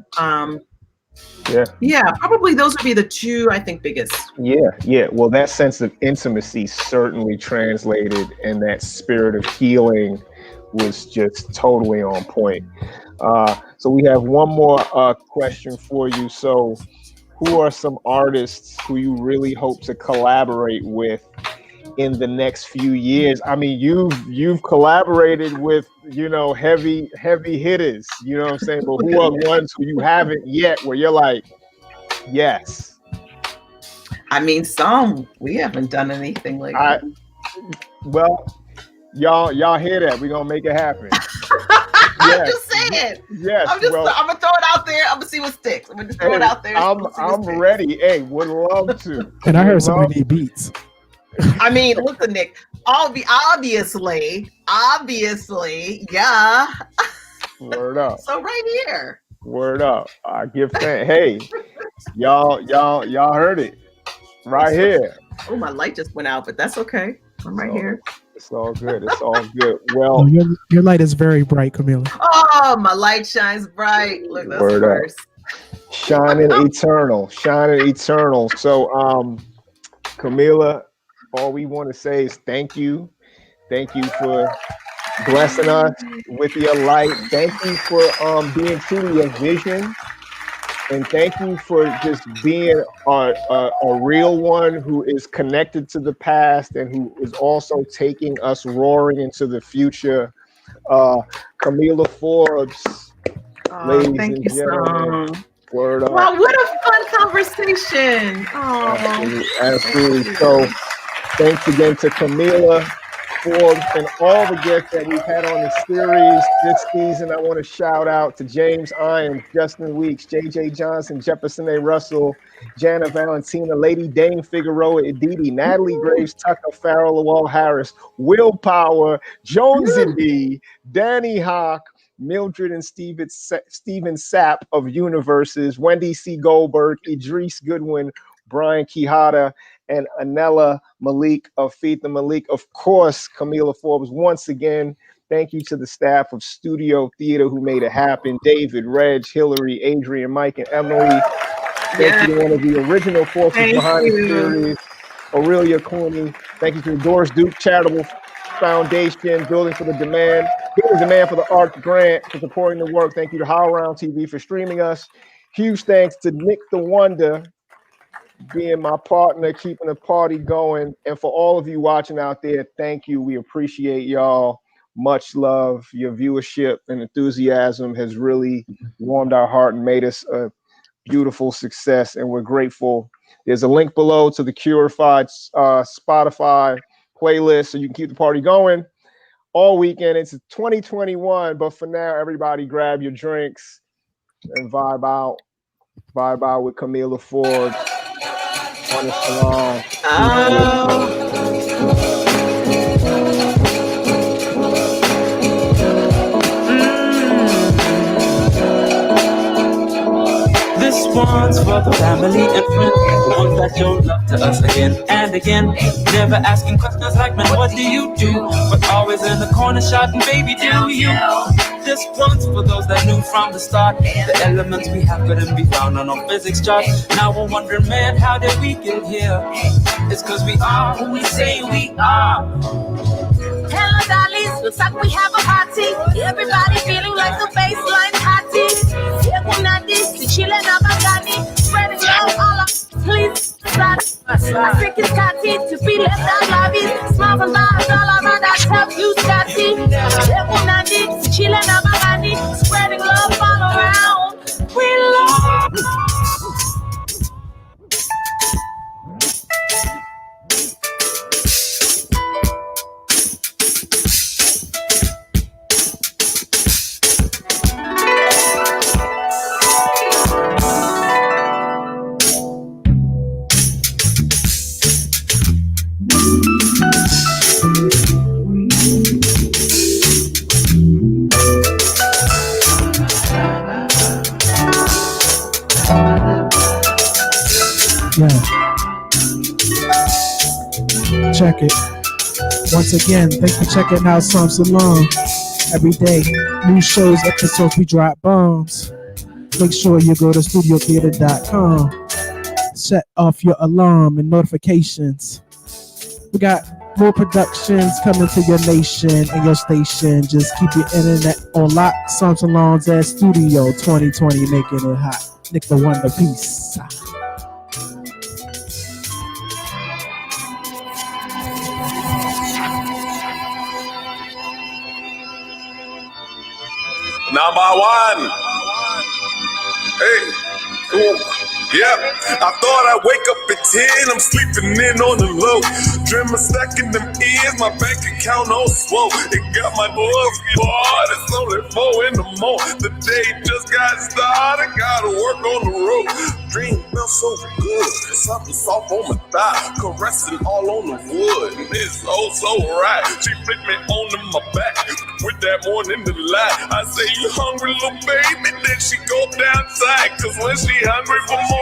Probably those would be the two, I think, biggest. Well, that sense of intimacy certainly translated, and that spirit of healing was just totally on point. So we have one more question for you. So who are some artists who you really hope to collaborate with in the next few years? I mean, you've collaborated with, heavy hitters, you know what I'm saying? But who are the ones who you haven't yet where you're like, yes? I mean, we haven't done anything like that. Well, y'all hear that? We're gonna make it happen. I'm just saying. Yes. I'm gonna throw it out there. I'm gonna see what sticks. I'm gonna just throw it out there. I'm ready. Hey, would love to. And I heard somebody need beats. I mean, listen, Nick. Obviously, yeah. Word up. So right here. Word up. I give thanks. Hey, y'all heard it right here. Oh, my light just went out, but that's okay. I'm right here. It's all good. It's all good. Well, your light is very bright, Camille. Oh, my light shines bright. Look, that's the first. Shining eternal. So, Kamilah, all we want to say is thank you. Thank you for blessing us with your light. Thank you for being truly a vision. And thank you for just being a real one who is connected to the past and who is also taking us roaring into the future. Kamilah Forbes, ladies and gentlemen. Word up. Wow, what a fun conversation. Absolutely. So thanks again to Kamilah Forbes and all the guests that we've had on the series this season. I want to shout out to James Irons, Justin Weeks, JJ Johnson, Jefferson A. Russell, Jana Valentina, Lady Dane Figueroa, Edidi, Natalie Graves, Tucker Farrell, Lowell Harris, Willpower, Jonesy B, Danny Hawk, Mildred and Steven Sapp of Universes, Wendy C. Goldberg, Idris Goodwin, Brian Quijada, and Anela Malik of Feed the Malik. Of course, Kamilah Forbes. Once again, thank you to the staff of Studio Theater who made it happen. David, Reg, Hillary, Adrian, Mike, and Emily. Thank you to one of the original forces behind the series, Aurelia Cooney. Thank you to the Doris Duke Charitable Foundation, Building for the Demand for the Art Grant for supporting the work. Thank you to HowlRound TV for streaming us. Huge thanks to Nick the Wonder, being my partner, keeping the party going. And for all of you watching out there, thank you. We appreciate y'all. Much love. Your viewership and enthusiasm has really warmed our heart and made us a beautiful success. And we're grateful. There's a link below to the Curified Spotify playlist so you can keep the party going all weekend. It's 2021, but for now, everybody grab your drinks and vibe out with Kamilah Forbes. On the salon. This one's for the family and friends, the ones that show love to us again and again. Never asking questions like, man, what do you do? But always in the corner shouting, baby, do you? This one's for those that knew from the start the elements we have couldn't be found on our physics chart. Now we're wondering, man, how did we get here? It's cause we are who we say we are. Hello, darlings. Looks like we have a party. Everybody feeling like the baseline party. Everybody chilling up my body. Spreading love all up. Please start. I think it's Cathy to be left out lobbies. Smiling vibes all around that top. You Scotty. Everybody chilling up my body. Spreading love all around. We love. Yeah. Check it. Once again, thanks for checking out Psalm Salons. Every day, new shows, episodes, we drop bombs. Make sure you go to studiotheater.com. Set off your alarm and notifications. We got more productions coming to your nation and your station. Just keep your internet on lock. Psalm Salons at Studio 2020, making it hot. Nick the Wonder, peace. Number one. Hey. Ooh. Yeah, I thought I'd wake up at 10, I'm sleeping in on the low. Dreaming stacking them ends, my bank account on swole. It got my boys bored, it's only 4 in the morning. The day just got started, gotta work on the road. Dream felt so good, something soft on my thigh, caressing all on the wood. It's oh so right, she flicked me onto my back with that morning delight. I say, you hungry little baby? Then she go downside, cause when she hungry for more,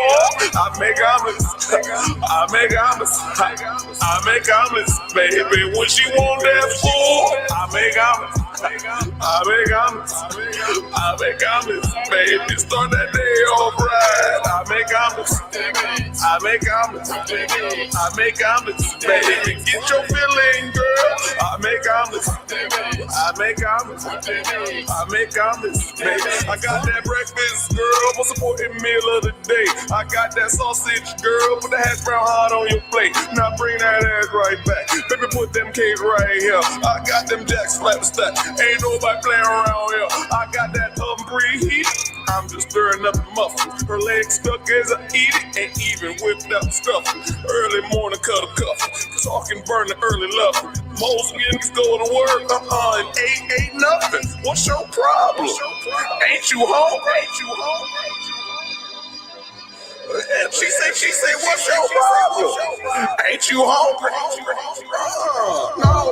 I make omelets, I make omelets, I make omelets, baby. When she want that food, I make omelets, I make omelets, I make omelets, baby. Start that day off right. I make omelets, I make omelets, I make omelets, baby. Get your feeling, girl. I make omelets, I make omelets, I make omelets, baby. I got that breakfast, girl, most important meal of the day. I got that sausage, girl, put the hash brown hard on your plate. Now bring that ass right back. Baby, put them cakes right here. I got them jacks slap stack. Ain't nobody playing around here. I got that oven preheat. I'm just stirring up the muffin. Her legs stuck as I eat it, and even whipped out the stuffing. Early morning cut a cuffin. Talking burn the early loving. Most niggas go to work, and ain't nothing. What's your problem? Ain't you hungry? Ain't you hungry? And she say, what's your problem? Ain't you hungry? No.